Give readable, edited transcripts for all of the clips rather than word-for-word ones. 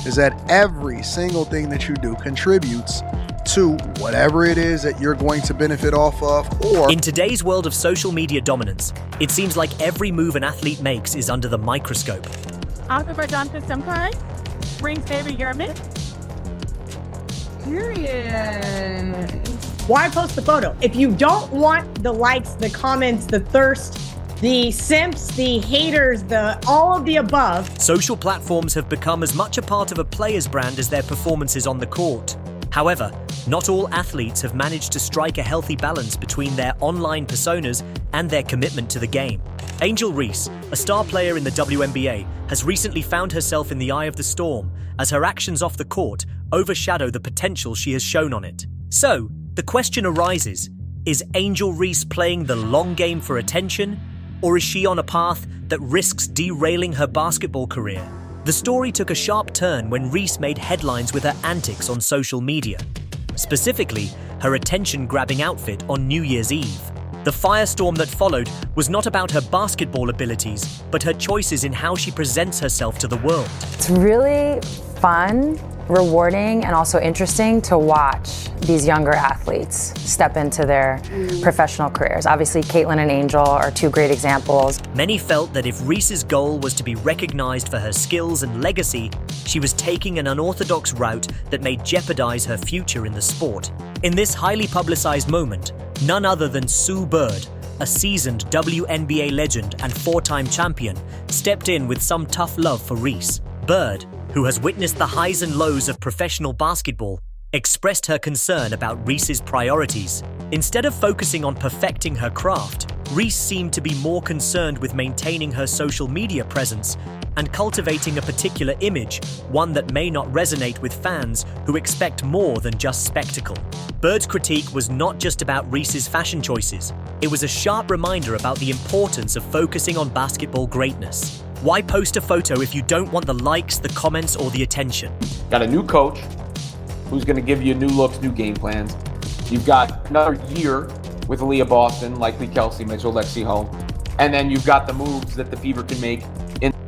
is that every single thing that you do contributes to whatever it is that you're going to benefit off of. Or in today's world of social media dominance, it seems like every move an athlete makes is under the microscope. Azerbaijan to some kind. Brings baby Yerman. Period. Why post the photo? If you don't want the likes, the comments, the thirst, the simps, the haters, all of the above. Social platforms have become as much a part of a player's brand as their performances on the court. However, not all athletes have managed to strike a healthy balance between their online personas and their commitment to the game. Angel Reese, a star player in the WNBA, has recently found herself in the eye of the storm as her actions off the court overshadow the potential she has shown on it. So, the question arises, is Angel Reese playing the long game for attention, or is she on a path that risks derailing her basketball career? The story took a sharp turn when Reese made headlines with her antics on social media, specifically her attention-grabbing outfit on New Year's Eve. The firestorm that followed was not about her basketball abilities, but her choices in how she presents herself to the world. It's really fun, rewarding, and also interesting to watch these younger athletes step into their professional careers. Obviously, Caitlin and Angel are two great examples. Many felt that if Reese's goal was to be recognized for her skills and legacy, she was taking an unorthodox route that may jeopardize her future in the sport. In this highly publicized moment, none other than Sue Bird, a seasoned WNBA legend and four-time champion, stepped in with some tough love for Reese. Bird, who has witnessed the highs and lows of professional basketball, expressed her concern about Reese's priorities. Instead of focusing on perfecting her craft, Reese seemed to be more concerned with maintaining her social media presence and cultivating a particular image, one that may not resonate with fans who expect more than just spectacle. Bird's critique was not just about Reese's fashion choices. It was a sharp reminder about the importance of focusing on basketball greatness. Why post a photo if you don't want the likes, the comments, or the attention? Got a new coach who's going to give you new looks, new game plans. You've got another year with Aaliyah Boston, likely Kelsey Mitchell, Lexi Home. And then you've got the moves that the Fever can make.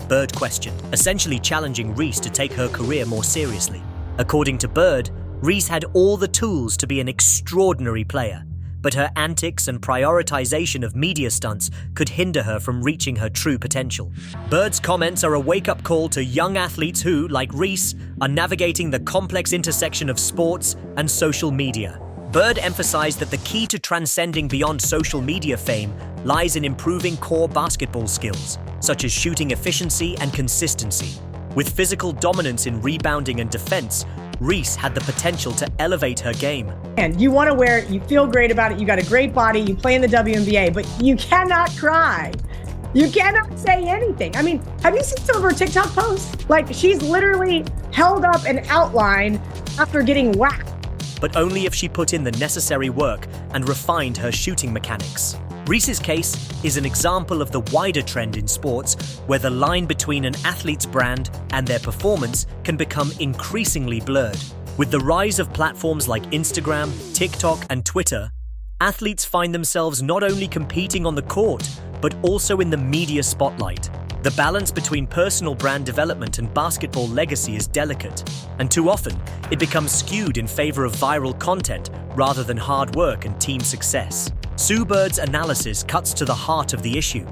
Bird questioned, essentially challenging Reese to take her career more seriously. According to Bird, Reese had all the tools to be an extraordinary player, but her antics and prioritization of media stunts could hinder her from reaching her true potential. Bird's comments are a wake-up call to young athletes who, like Reese, are navigating the complex intersection of sports and social media. Bird emphasized that the key to transcending beyond social media fame lies in improving core basketball skills, such as shooting efficiency and consistency. With physical dominance in rebounding and defense, Reese had the potential to elevate her game. And you want to wear it, you feel great about it, you got a great body, you play in the WNBA, but you cannot cry. You cannot say anything. I mean, have you seen some of her TikTok posts? Like, she's literally held up an outline after getting whacked. But only if she put in the necessary work and refined her shooting mechanics. Reese's case is an example of the wider trend in sports where the line between an athlete's brand and their performance can become increasingly blurred. With the rise of platforms like Instagram, TikTok, and Twitter, athletes find themselves not only competing on the court, but also in the media spotlight. The balance between personal brand development and basketball legacy is delicate, and too often it becomes skewed in favor of viral content rather than hard work and team success. Sue Bird's analysis cuts to the heart of the issue.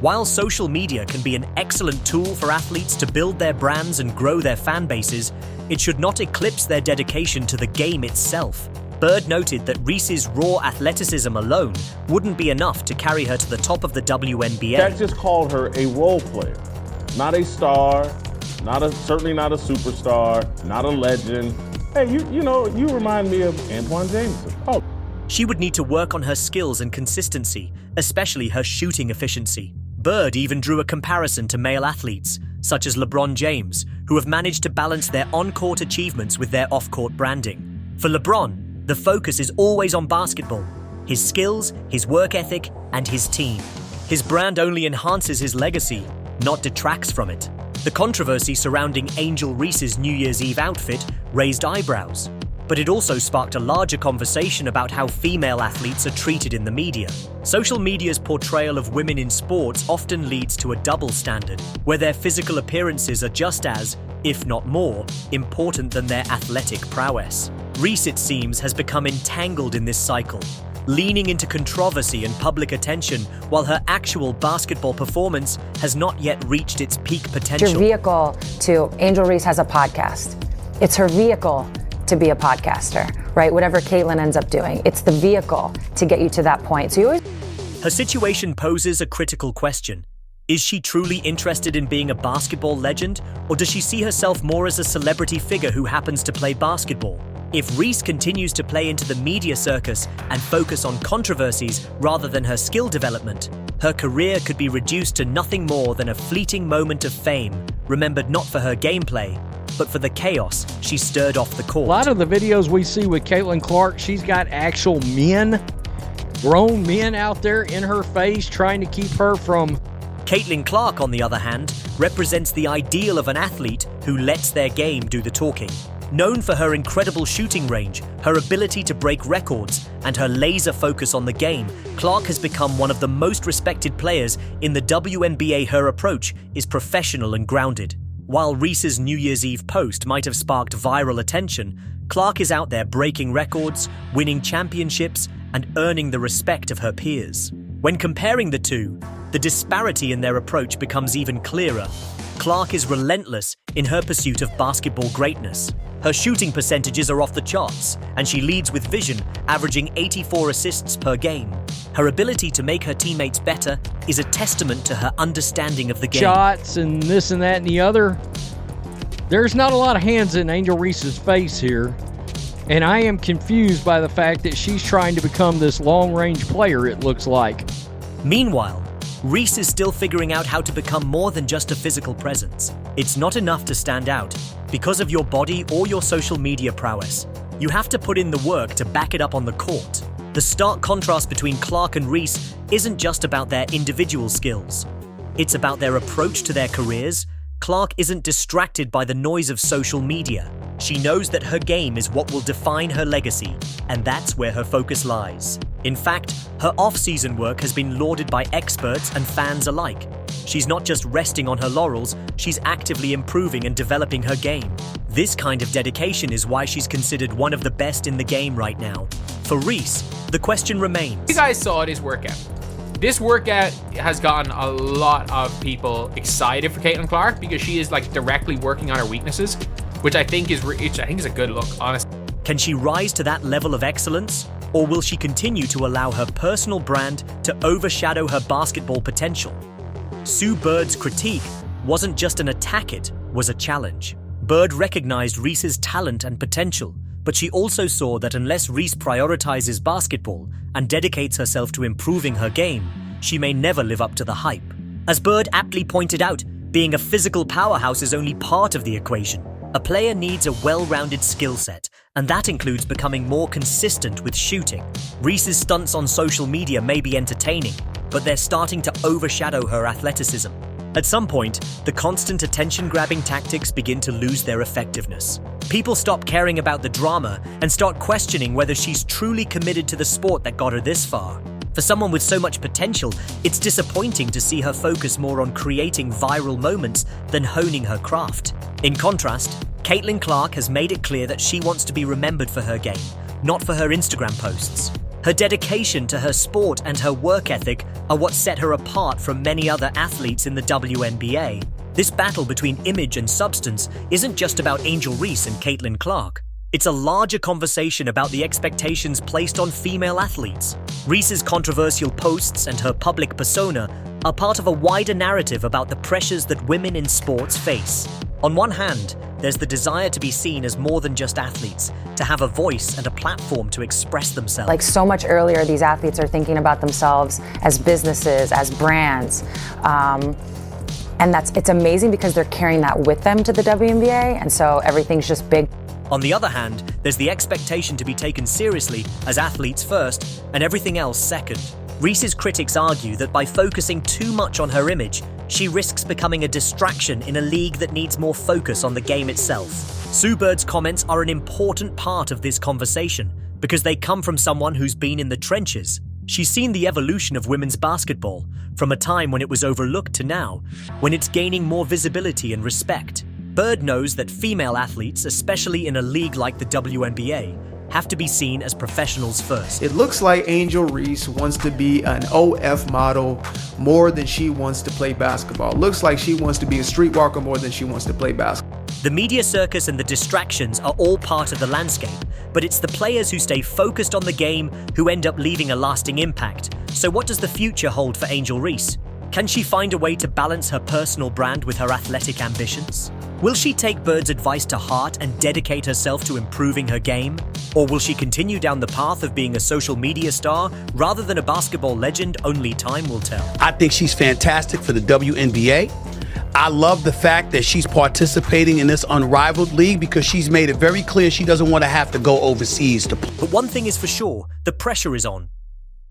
While social media can be an excellent tool for athletes to build their brands and grow their fan bases, it should not eclipse their dedication to the game itself. Bird noted that Reese's raw athleticism alone wouldn't be enough to carry her to the top of the WNBA. That just called her a role player, not a star, certainly not a superstar, not a legend. Hey, you remind me of Antoine Jameson. Oh. She would need to work on her skills and consistency, especially her shooting efficiency. Bird even drew a comparison to male athletes, such as LeBron James, who have managed to balance their on-court achievements with their off-court branding. For LeBron, the focus is always on basketball, his skills, his work ethic, and his team. His brand only enhances his legacy, not detracts from it. The controversy surrounding Angel Reese's New Year's Eve outfit raised eyebrows, but it also sparked a larger conversation about how female athletes are treated in the media. Social media's portrayal of women in sports often leads to a double standard, where their physical appearances are just as, if not more, important than their athletic prowess. Reese, it seems, has become entangled in this cycle, leaning into controversy and public attention while her actual basketball performance has not yet reached its peak potential. Your vehicle to Angel Reese has a podcast. It's her vehicle to be a podcaster, right? Whatever Caitlin ends up doing, it's the vehicle to get you to that point. So you always... Her situation poses a critical question. Is she truly interested in being a basketball legend, or does she see herself more as a celebrity figure who happens to play basketball? If Reese continues to play into the media circus and focus on controversies rather than her skill development, her career could be reduced to nothing more than a fleeting moment of fame, remembered not for her gameplay, but for the chaos she stirred off the court. A lot of the videos we see with Caitlin Clark, she's got actual men, grown men out there in her face trying to keep her from... Caitlin Clark, on the other hand, represents the ideal of an athlete who lets their game do the talking. Known for her incredible shooting range, her ability to break records, and her laser focus on the game, Clark has become one of the most respected players in the WNBA. Her approach is professional and grounded. While Reese's New Year's Eve post might have sparked viral attention, Clark is out there breaking records, winning championships, and earning the respect of her peers. When comparing the two, the disparity in their approach becomes even clearer. Clark is relentless in her pursuit of basketball greatness. Her shooting percentages are off the charts, and she leads with vision, averaging 84 assists per game. Her ability to make her teammates better is a testament to her understanding of the game. Shots and this and that and the other. There's not a lot of hands in Angel Reese's face here, and I am confused by the fact that she's trying to become this long-range player, it looks like. Meanwhile, Reese is still figuring out how to become more than just a physical presence. It's not enough to stand out because of your body or your social media prowess. You have to put in the work to back it up on the court. The stark contrast between Clark and Reese isn't just about their individual skills. It's about their approach to their careers. Clark isn't distracted by the noise of social media. She knows that her game is what will define her legacy, and that's where her focus lies. In fact, her off-season work has been lauded by experts and fans alike. She's not just resting on her laurels, she's actively improving and developing her game. This kind of dedication is why she's considered one of the best in the game right now. For Reese, the question remains. You guys saw this workout. This workout has gotten a lot of people excited for Caitlin Clark because she is like directly working on her weaknesses, which I think is a good look, honestly. Can she rise to that level of excellence? Or will she continue to allow her personal brand to overshadow her basketball potential? Sue Bird's critique wasn't just an attack, it was a challenge. Bird recognized Reese's talent and potential, but she also saw that unless Reese prioritizes basketball and dedicates herself to improving her game, she may never live up to the hype. As Bird aptly pointed out, being a physical powerhouse is only part of the equation. A player needs a well-rounded skill set, and that includes becoming more consistent with shooting. Reese's stunts on social media may be entertaining, but they're starting to overshadow her athleticism. At some point, the constant attention-grabbing tactics begin to lose their effectiveness. People stop caring about the drama and start questioning whether she's truly committed to the sport that got her this far. For someone with so much potential, it's disappointing to see her focus more on creating viral moments than honing her craft. In contrast, Caitlin Clark has made it clear that she wants to be remembered for her game, not for her Instagram posts. Her dedication to her sport and her work ethic are what set her apart from many other athletes in the WNBA. This battle between image and substance isn't just about Angel Reese and Caitlin Clark. It's a larger conversation about the expectations placed on female athletes. Reese's controversial posts and her public persona are part of a wider narrative about the pressures that women in sports face. On one hand, there's the desire to be seen as more than just athletes, to have a voice and a platform to express themselves. Like so much earlier, these athletes are thinking about themselves as businesses, as brands. And it's amazing because they're carrying that with them to the WNBA, and so everything's just big. On the other hand, there's the expectation to be taken seriously as athletes first and everything else second. Reese's critics argue that by focusing too much on her image, she risks becoming a distraction in a league that needs more focus on the game itself. Sue Bird's comments are an important part of this conversation because they come from someone who's been in the trenches. She's seen the evolution of women's basketball, from a time when it was overlooked to now, when it's gaining more visibility and respect. Bird knows that female athletes, especially in a league like the WNBA, have to be seen as professionals first. It looks like Angel Reese wants to be an OF model more than she wants to play basketball. It looks like she wants to be a streetwalker more than she wants to play basketball. The media circus and the distractions are all part of the landscape, but it's the players who stay focused on the game who end up leaving a lasting impact. So what does the future hold for Angel Reese? Can she find a way to balance her personal brand with her athletic ambitions? Will she take Bird's advice to heart and dedicate herself to improving her game? Or will she continue down the path of being a social media star rather than a basketball legend? Only time will tell. I think she's fantastic for the WNBA. I love the fact that she's participating in this unrivaled league because she's made it very clear she doesn't want to have to go overseas to play. But one thing is for sure, the pressure is on.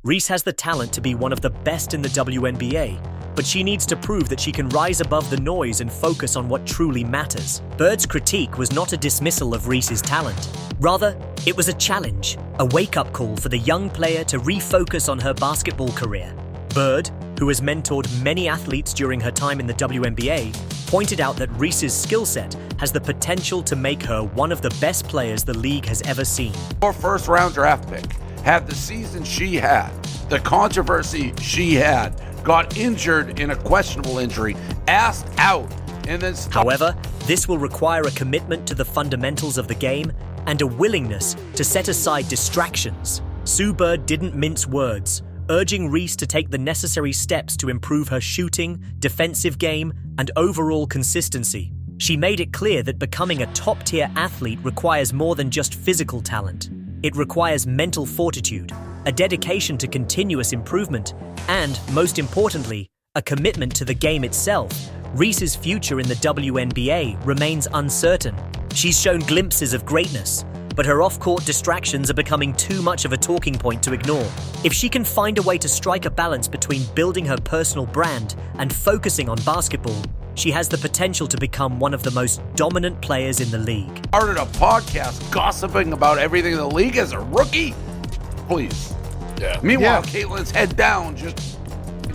Reese has the talent to be one of the best in the WNBA, but she needs to prove that she can rise above the noise and focus on what truly matters. Bird's critique was not a dismissal of Reese's talent. Rather, it was a challenge, a wake-up call for the young player to refocus on her basketball career. Bird, who has mentored many athletes during her time in the WNBA, pointed out that Reese's skill set has the potential to make her one of the best players the league has ever seen. Her first-round draft pick had the season she had, the controversy she had, got injured in a questionable injury, asked out, and then However, this will require a commitment to the fundamentals of the game and a willingness to set aside distractions. Sue Bird didn't mince words, urging Reese to take the necessary steps to improve her shooting, defensive game, and overall consistency. She made it clear that becoming a top-tier athlete requires more than just physical talent. It requires mental fortitude, a dedication to continuous improvement, and, most importantly, a commitment to the game itself. Reese's future in the WNBA remains uncertain. She's shown glimpses of greatness, but her off-court distractions are becoming too much of a talking point to ignore. If she can find a way to strike a balance between building her personal brand and focusing on basketball, she has the potential to become one of the most dominant players in the league. Started a podcast gossiping about everything in the league as a rookie? Please. Yeah. Meanwhile, Caitlin's head down, just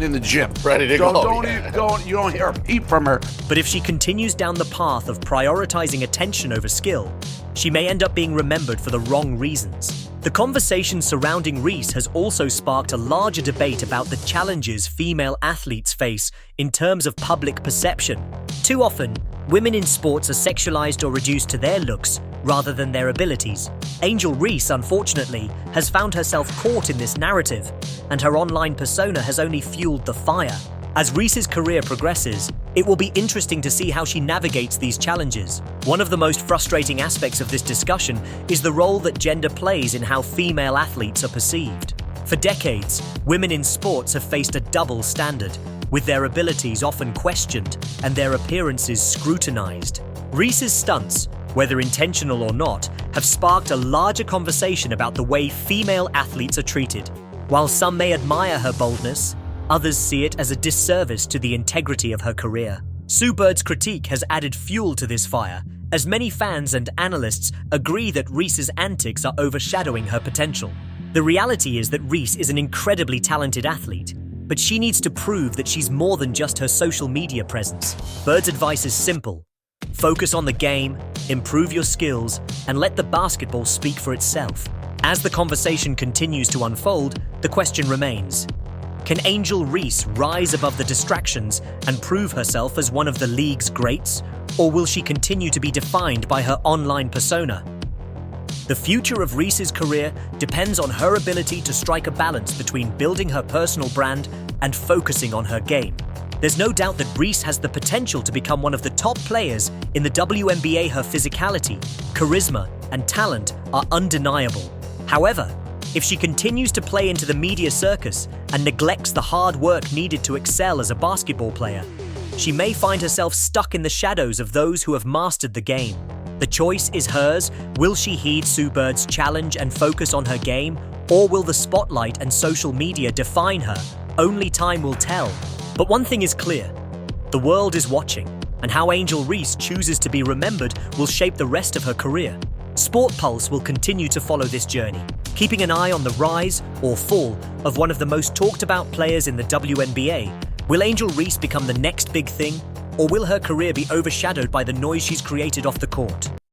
in the gym. Ready to go. You don't hear a peep from her. But if she continues down the path of prioritizing attention over skill, she may end up being remembered for the wrong reasons. The conversation surrounding Reese has also sparked a larger debate about the challenges female athletes face in terms of public perception. Too often, women in sports are sexualized or reduced to their looks rather than their abilities. Angel Reese, unfortunately, has found herself caught in this narrative, and her online persona has only fueled the fire. As Reese's career progresses, it will be interesting to see how she navigates these challenges. One of the most frustrating aspects of this discussion is the role that gender plays in how female athletes are perceived. For decades, women in sports have faced a double standard, with their abilities often questioned and their appearances scrutinized. Reese's stunts, whether intentional or not, have sparked a larger conversation about the way female athletes are treated. While some may admire her boldness, others see it as a disservice to the integrity of her career. Sue Bird's critique has added fuel to this fire, as many fans and analysts agree that Reese's antics are overshadowing her potential. The reality is that Reese is an incredibly talented athlete, but she needs to prove that she's more than just her social media presence. Bird's advice is simple: focus on the game, improve your skills, and let the basketball speak for itself. As the conversation continues to unfold, the question remains: can Angel Reese rise above the distractions and prove herself as one of the league's greats, or will she continue to be defined by her online persona? The future of Reese's career depends on her ability to strike a balance between building her personal brand and focusing on her game. There's no doubt that Reese has the potential to become one of the top players in the WNBA. Her physicality, charisma, and talent are undeniable. However, if she continues to play into the media circus and neglects the hard work needed to excel as a basketball player, she may find herself stuck in the shadows of those who have mastered the game. The choice is hers. Will she heed Sue Bird's challenge and focus on her game, or will the spotlight and social media define her? Only time will tell. But one thing is clear: the world is watching, and how Angel Reese chooses to be remembered will shape the rest of her career. Sport Pulse will continue to follow this journey, keeping an eye on the rise or fall of one of the most talked about players in the WNBA. Will Angel Reese become the next big thing, Or will her career be overshadowed by the noise she's created off the court?